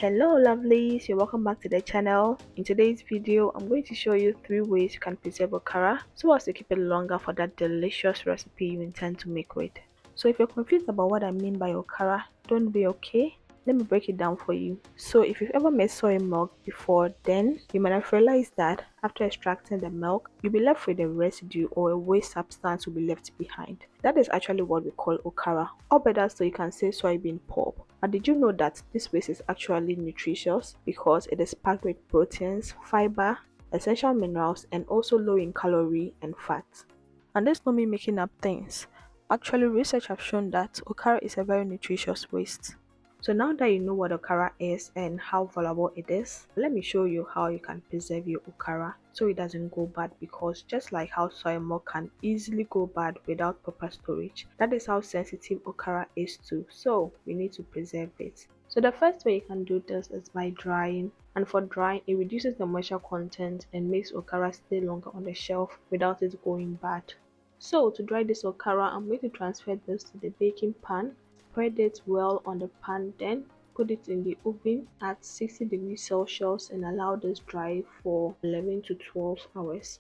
Hello lovelies, you're welcome back to the channel. In today's video, I'm going to show you 3 ways you can preserve okara so as to keep it longer for that delicious recipe you intend to make with. So if you're confused about what I mean by okara, don't be okay. Let me break it down for you. So if you've ever made soy milk before, then you might have realized that after extracting the milk, you'll be left with a residue or a waste substance will be left behind. That is actually what we call okara, or better so you can say soybean pulp. And did you know that this waste is actually nutritious because it is packed with proteins, fiber, essential minerals, and also low in calorie and fat. And there's not me making up things. Actually, research have shown that okara is a very nutritious waste. So now that you know what okara is and how valuable it is, let me show you how you can preserve your okara so it doesn't go bad, because just like how soy milk can easily go bad without proper storage, that is how sensitive okara is too. So we need to preserve it. So the first way you can do this is by drying. And for drying, it reduces the moisture content and makes okara stay longer on the shelf without it going bad. So to dry this okara, I'm going to transfer this to the baking pan. Spread it well on the pan, then put it in the oven at 60 degrees Celsius and allow this dry for 11 to 12 hours.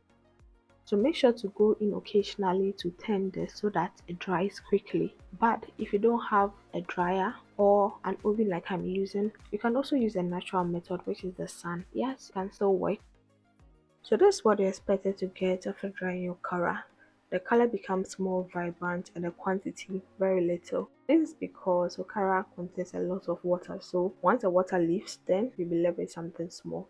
So make sure to go in occasionally to turn this so that it dries quickly. But if you don't have a dryer or an oven like I'm using, you can also use a natural method, which is the sun. Yes, it can still work. So this is what you're expected to get after drying your okara. The color becomes more vibrant and the quantity very little. This is because okara contains a lot of water, so once the water leaves, then you'll be left with something small.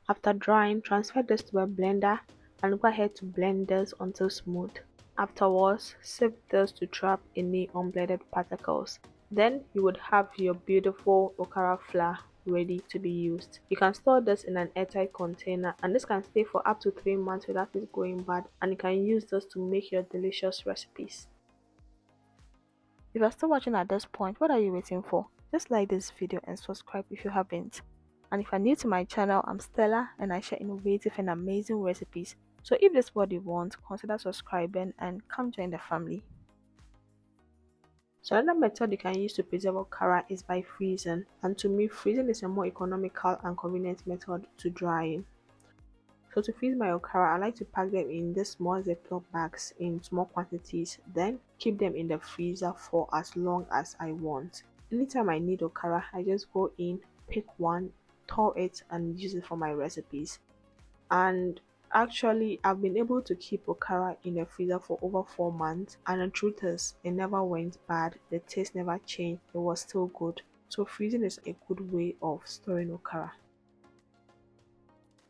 After drying, transfer this to a blender and go ahead to blend this until smooth. Afterwards, sieve this to trap any unblended particles. Then you would have your beautiful okara flour ready to be used. You can store this in an airtight container, and this can stay for up to 3 months without it going bad, and you can use this to make your delicious recipes. If you're still watching at this point, what are you waiting for? Just like this video and subscribe if you haven't. And if you're new to my channel, I'm Stella and I share innovative and amazing recipes. So if this is what you want, consider subscribing and come join the family. So another method you can use to preserve okara is by freezing, and to me freezing is a more economical and convenient method to drying. So to freeze my okara, I like to pack them in these small Ziploc bags in small quantities, then keep them in the freezer for as long as I want. Anytime I need okara, I just go in, pick one, thaw it and use it for my recipes. And actually, I've been able to keep okara in the freezer for over 4 months, and the truth is, it never went bad, the taste never changed, it was still good. So freezing is a good way of storing okara.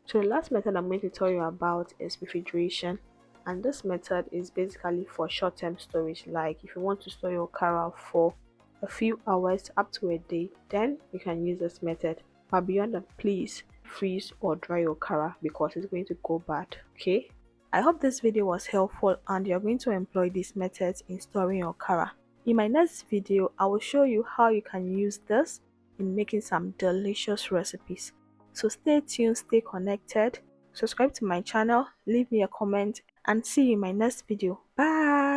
So the last method I'm going to tell you about is refrigeration, and this method is basically for short-term storage. Like if you want to store your okara for a few hours up to a day, then you can use this method. But beyond that, please freeze or dry your okara because it's going to go bad. Okay, I hope this video was helpful and you're going to employ these methods in storing your okara. In my next video, I will show you how you can use this in making some delicious recipes. So stay tuned, stay connected, subscribe to my channel, leave me a comment, and see you in my next video. Bye!